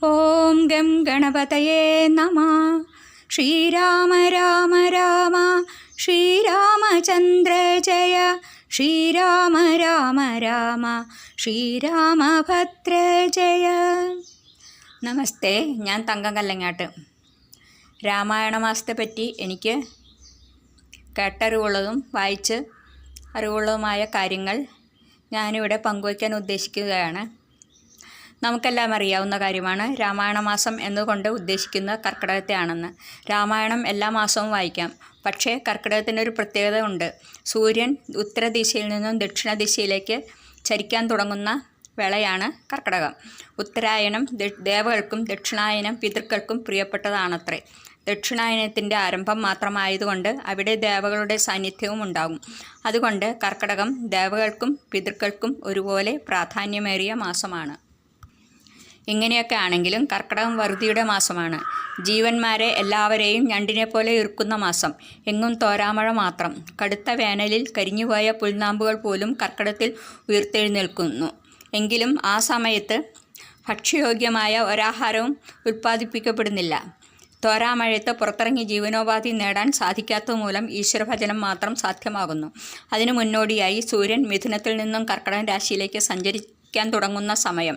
ഓം gum ഗണപതയേ നമഃ. ശ്രീരാമ രാമ രാമ ശ്രീരാമചന്ദ്ര ജയ. ശ്രീരാമ രാമ രാമ ശ്രീരാമഭദ്ര ജയ. നമസ്തേ, ഞാൻ തങ്കം കല്ലങ്ങാട്ട്. രാമായണ മാസത്തെപ്പറ്റി എനിക്ക് കേട്ടറിവുള്ളതും വായിച്ച് അറിവുള്ളതുമായ കാര്യങ്ങൾ ഞാനിവിടെ പങ്കുവയ്ക്കാൻ ഉദ്ദേശിക്കുകയാണ്. നമുക്കെല്ലാം അറിയാവുന്ന കാര്യമാണ് രാമായണ മാസം എന്നുകൊണ്ട് ഉദ്ദേശിക്കുന്ന കർക്കിടകത്തെയാണെന്ന്. രാമായണം എല്ലാ മാസവും വായിക്കാം. പക്ഷേ കർക്കിടകത്തിനൊരു പ്രത്യേകത ഉണ്ട്. സൂര്യൻ ഉത്തരദിശയിൽ നിന്നും ദക്ഷിണ ദിശയിലേക്ക് ചരിക്കാൻ തുടങ്ങുന്ന വേളയാണ് കർക്കിടകം. ഉത്തരായനം ദേവകൾക്കും ദക്ഷിണായനം പിതൃക്കൾക്കും പ്രിയപ്പെട്ടതാണത്രേ. ദക്ഷിണായനത്തിൻ്റെ ആരംഭം മാത്രമായതുകൊണ്ട് അവിടെ ദേവകളുടെ സാന്നിധ്യവും ഉണ്ടാകും. അതുകൊണ്ട് കർക്കിടകം ദേവകൾക്കും പിതൃക്കൾക്കും ഒരുപോലെ പ്രാധാന്യമേറിയ മാസമാണ്. ഇങ്ങനെയൊക്കെ ആണെങ്കിലും കർക്കിടകം വറുതിയുടെ മാസമാണ്. ജീവന്മാരെ എല്ലാവരെയും ഞണ്ടിനെപ്പോലെ ഇറുക്കുന്ന മാസം. എങ്ങും തോരാമഴ മാത്രം. കടുത്ത വേനലിൽ കരിഞ്ഞുപോയ പുൽനാമ്പുകൾ പോലും കർക്കിടത്തിൽ ഉയർത്തെഴുന്നേൽക്കുന്നു. എങ്കിലും ആ സമയത്ത് ഭക്ഷ്യയോഗ്യമായ ഒരാഹാരവും ഉൽപ്പാദിപ്പിക്കപ്പെടുന്നില്ല. തോരാമഴയത്ത് പുറത്തിറങ്ങി ജീവനോപാധി നേടാൻ സാധിക്കാത്തതുമൂലം ഈശ്വരഭജനം മാത്രം സാധ്യമാകുന്നു. അതിനു മുന്നോടിയായി സൂര്യൻ മിഥുനത്തിൽ നിന്നും കർക്കിടക രാശിയിലേക്ക് സഞ്ചരിക്കാൻ തുടങ്ങുന്ന സമയം.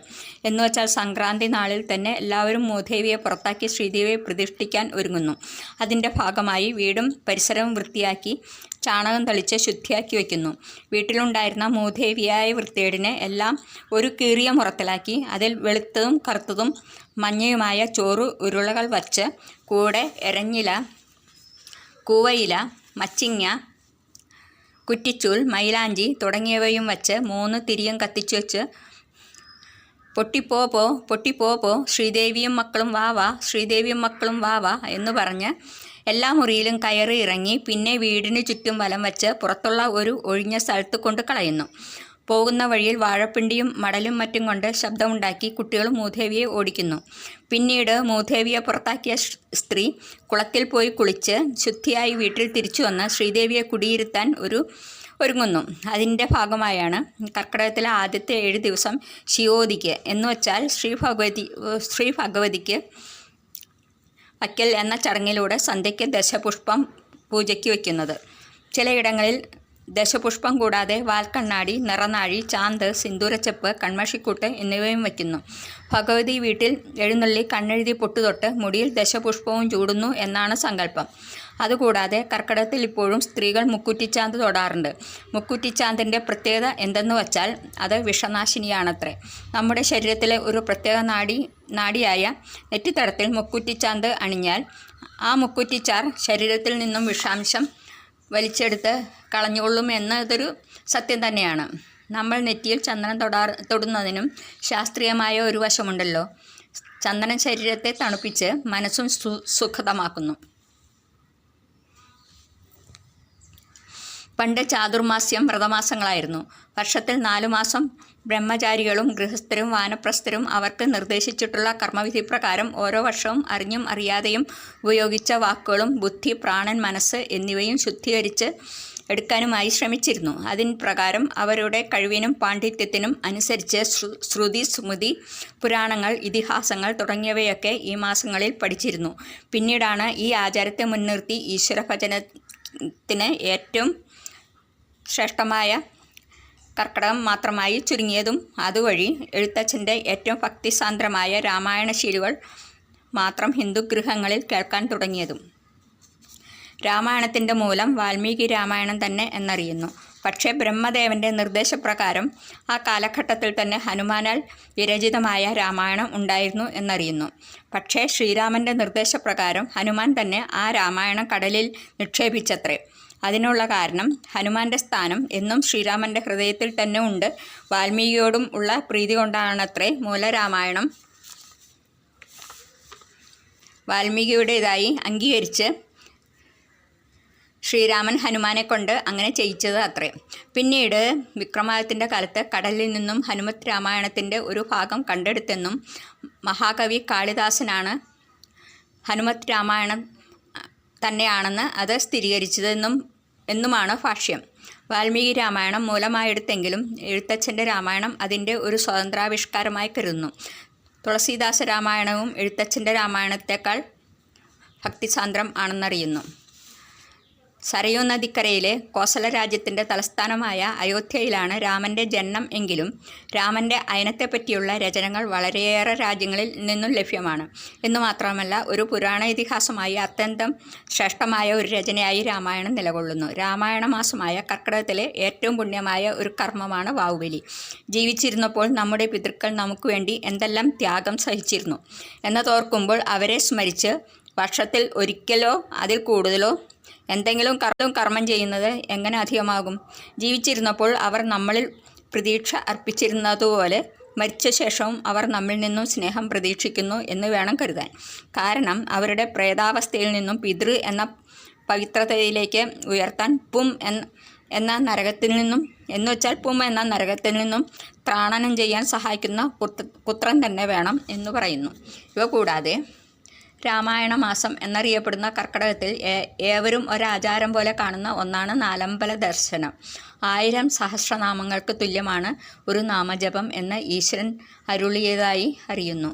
എന്നുവെച്ചാൽ സംക്രാന്തി നാളിൽ തന്നെ എല്ലാവരും മൂദേവിയെ പുറത്താക്കി ശ്രീദേവിയെ പ്രതിഷ്ഠിക്കാൻ ഒരുങ്ങുന്നു. അതിൻ്റെ ഭാഗമായി വീടും പരിസരവും വൃത്തിയാക്കി ചാണകം തളിച്ച് ശുദ്ധിയാക്കി വയ്ക്കുന്നു. വീട്ടിലുണ്ടായിരുന്ന മൂദേവിയായ വൃത്തിയേടിനെ എല്ലാം ഒരു കീറിയ മുറത്തിലാക്കി അതിൽ വെളുത്തതും കറുത്തതും മഞ്ഞയുമായ ചോറ് ഉരുളകൾ വച്ച് കൂടെ എരഞ്ഞില, കൂവയില, മച്ചിങ്ങ, കുറ്റിച്ചൂൽ, മൈലാഞ്ചി തുടങ്ങിയവയും വച്ച് 3 തിരിയും കത്തിച്ചു വച്ച് പൊട്ടിപ്പോ ശ്രീദേവിയും മക്കളും വാവാ, ശ്രീദേവിയും മക്കളും വാവാ എന്ന് പറഞ്ഞ് എല്ലാ മുറിയിലും കയറി ഇറങ്ങി പിന്നെ വീടിന് ചുറ്റും വലം വച്ച് പുറത്തുള്ള ഒരു ഒഴിഞ്ഞ സ്ഥലത്ത് കൊണ്ട് കളയുന്നു. പോകുന്ന വഴിയിൽ വാഴപ്പിണ്ടിയും മടലും മറ്റും കൊണ്ട് ശബ്ദമുണ്ടാക്കി കുട്ടികൾ മൂദേവിയെ ഓടിക്കുന്നു. പിന്നീട് മൂദേവിയെ പുറത്താക്കിയ സ്ത്രീ കുളത്തിൽ പോയി കുളിച്ച് ശുദ്ധിയായി വീട്ടിൽ തിരിച്ചു വന്ന് ശ്രീദേവിയെ കുടിയിരുത്താൻ ഒരുങ്ങുന്നു. അതിൻ്റെ ഭാഗമായാണ് കർക്കിടകത്തിലെ ആദ്യത്തെ 7 ദിവസം ശിവോദിക്ക് എന്നുവെച്ചാൽ ശ്രീ ഭഗവതിക്ക് വയ്ക്കൽ എന്ന ചടങ്ങിലൂടെ സന്ധ്യയ്ക്ക് ദശപുഷ്പം പൂജയ്ക്ക് വയ്ക്കുന്നത്. ചിലയിടങ്ങളിൽ ദശപുഷ്പം കൂടാതെ വാൽക്കണ്ണാടി, നിറനാഴി, ചാന്ത്, സിന്ദൂരച്ചെപ്പ്, കൺമഷിക്കൂട്ട് എന്നിവയും വയ്ക്കുന്നു. ഭഗവതി വീട്ടിൽ എഴുന്നള്ളി കണ്ണെഴുതി പൊട്ടുതൊട്ട് മുടിയിൽ ദശപുഷ്പവും ചൂടുന്നു എന്നാണ് സങ്കല്പം. അതുകൂടാതെ കർക്കിടകത്തിൽ ഇപ്പോഴും സ്ത്രീകൾ മുക്കുറ്റിച്ചാന്ത് തൊടാറുണ്ട്. മുക്കുറ്റിച്ചാന്തിൻ്റെ പ്രത്യേകത എന്തെന്ന് വച്ചാൽ അത് വിഷനാശിനിയാണത്രേ. നമ്മുടെ ശരീരത്തിലെ ഒരു പ്രത്യേക നാഡിയായ നെറ്റിത്തടത്തിൽ മുക്കുറ്റിച്ചാന്ത് അണിഞ്ഞാൽ ആ മുക്കുറ്റിച്ചാർ ശരീരത്തിൽ നിന്നും വിഷാംശം വലിച്ചെടുത്ത് കളഞ്ഞുകൊള്ളും എന്നതൊരു സത്യം തന്നെയാണ്. നമ്മൾ നെറ്റിയിൽ ചന്ദനം തൊടുന്നതിനും ശാസ്ത്രീയമായ ഒരു വശമുണ്ടല്ലോ. ചന്ദനം ശരീരത്തെ തണുപ്പിച്ച് മനസ്സും സുഖതമാക്കുന്നു. പണ്ട് ചാതുർമാസ്യം വ്രതമാസങ്ങളായിരുന്നു. വർഷത്തിൽ 4 മാസം ബ്രഹ്മചാരികളും ഗൃഹസ്ഥരും വാനപ്രസ്ഥരും അവർക്ക് നിർദ്ദേശിച്ചിട്ടുള്ള കർമ്മവിധി പ്രകാരം ഓരോ വർഷവും അറിഞ്ഞും അറിയാതെയും ഉപയോഗിച്ച വാക്കുകളും ബുദ്ധി, പ്രാണൻ, മനസ്സ് എന്നിവയും ശുദ്ധീകരിച്ച് എടുക്കാനുമായി ശ്രമിച്ചിരുന്നു. അതിൻ പ്രകാരം അവരുടെ കഴിവിനും പാണ്ഡിത്യത്തിനും അനുസരിച്ച് ശ്രുതി, സ്മൃതി, പുരാണങ്ങൾ, ഇതിഹാസങ്ങൾ തുടങ്ങിയവയൊക്കെ ഈ മാസങ്ങളിൽ പഠിച്ചിരുന്നു. പിന്നീടാണ് ഈ ആചാരത്തെ മുൻനിർത്തി ഈശ്വരഭജനത്തിന് ഏറ്റവും ശ്രേഷ്ഠമായ കർക്കിടകം മാത്രമായി ചുരുങ്ങിയതും അതുവഴി എഴുത്തച്ഛൻ്റെ ഏറ്റവും ഭക്തിസാന്ദ്രമായ രാമായണ ശീലുകൾ മാത്രം ഹിന്ദു ഗൃഹങ്ങളിൽ കേൾക്കാൻ തുടങ്ങിയതും. രാമായണത്തിൻ്റെ മൂലം വാൽമീകി രാമായണം തന്നെ എന്നറിയുന്നു. പക്ഷേ ബ്രഹ്മദേവൻ്റെ നിർദ്ദേശപ്രകാരം ആ കാലഘട്ടത്തിൽ തന്നെ ഹനുമാനാൽ വിരചിതമായ രാമായണം ഉണ്ടായിരുന്നു എന്നറിയുന്നു. പക്ഷേ ശ്രീരാമൻ്റെ നിർദ്ദേശപ്രകാരം ഹനുമാൻ തന്നെ ആ രാമായണം കടലിൽ നിക്ഷേപിച്ചത്രേ. അതിനുള്ള കാരണം ഹനുമാന്റെ സ്ഥാനം എന്നും ശ്രീരാമൻ്റെ ഹൃദയത്തിൽ തന്നെ ഉണ്ട്. വാൽമീകിയോടും ഉള്ള പ്രീതി കൊണ്ടാണത്രേ മൂലരാമായണം വാൽമീകിയുടേതായി അംഗീകരിച്ച് ശ്രീരാമൻ ഹനുമാനെ കൊണ്ട് അങ്ങനെ ചെയ്യിച്ചത് അത്രേ. പിന്നീട് വിക്രമാദിത്യൻ്റെ കാലത്ത് കടലിൽ നിന്നും ഹനുമത് രാമായണത്തിൻ്റെ ഒരു ഭാഗം കണ്ടെടുത്തെന്നും മഹാകവി കാളിദാസനാണ് ഹനുമത് രാമായണം തന്നെയാണെന്ന് അത് സ്ഥിരീകരിച്ചതെന്നുമാണ് ഭാഷ്യം. വാൽമീകി രാമായണം മൂലമായെടുത്തെങ്കിലും എഴുത്തച്ഛൻ്റെ രാമായണം അതിൻ്റെ ഒരു സ്വതന്ത്രാവിഷ്കാരമായി കരുതുന്നു. തുളസീദാസ രാമായണവും എഴുത്തച്ഛൻ്റെ രാമായണത്തേക്കാൾ ഭക്തിസാന്ദ്രം ആണെന്നറിയുന്നു. സരയൂ നദിക്കരയിലെ കോസല രാജ്യത്തിൻ്റെ തലസ്ഥാനമായ അയോധ്യയിലാണ് രാമൻ്റെ ജനനം എങ്കിലും രാമൻ്റെ അയനത്തെപ്പറ്റിയുള്ള രചനകൾ വളരെയേറെ രാജ്യങ്ങളിൽ നിന്നും ലഭ്യമാണ്. എന്നുമാത്രമല്ല, ഒരു പുരാണ ഇതിഹാസമായി അത്യന്തം ശ്രേഷ്ഠമായ ഒരു രചനയായി രാമായണം നിലകൊള്ളുന്നു. രാമായണ മാസമായ കർക്കിടകത്തിലെ ഏറ്റവും പുണ്യമായ ഒരു കർമ്മമാണ് വാവുബലി. ജീവിച്ചിരുന്നപ്പോൾ നമ്മുടെ പിതൃക്കൾ നമുക്ക് വേണ്ടി എന്തെല്ലാം ത്യാഗം സഹിച്ചിരുന്നു എന്നതോർക്കുമ്പോൾ അവരെ സ്മരിച്ച് വർഷത്തിൽ ഒരിക്കലോ അതിൽ കൂടുതലോ എന്തെങ്കിലും കർമ്മം ചെയ്യുന്നത് എങ്ങനെ അധികമാകും? ജീവിച്ചിരുന്നപ്പോൾ അവർ നമ്മളിൽ പ്രതീക്ഷ അർപ്പിച്ചിരുന്നതുപോലെ മരിച്ച ശേഷവും അവർ നമ്മിൽ നിന്നും സ്നേഹം പ്രതീക്ഷിക്കുന്നു എന്ന് വേണം കരുതാൻ. കാരണം അവരുടെ പ്രേതാവസ്ഥയിൽ നിന്നും പിതൃ എന്ന പവിത്രതയിലേക്ക് ഉയർത്താൻ പും എന്ന നരകത്തിൽ നിന്നും പും എന്ന നരകത്തിൽ നിന്നും ത്രാണനം ചെയ്യാൻ സഹായിക്കുന്ന പുത്രൻ തന്നെ വേണം എന്ന് പറയുന്നു. ഇവ കൂടാതെ രാമായണ മാസം എന്നറിയപ്പെടുന്ന കർക്കിടകത്തിൽ ഏവരും ഒരാചാരം പോലെ കാണുന്ന ഒന്നാണ് നാലമ്പല ദർശനം. 1000 സഹസ്രനാമങ്ങൾക്ക് തുല്യമാണ് ഒരു നാമജപം എന്ന് ഈശ്വരൻ അരുളിയതായി അറിയുന്നു.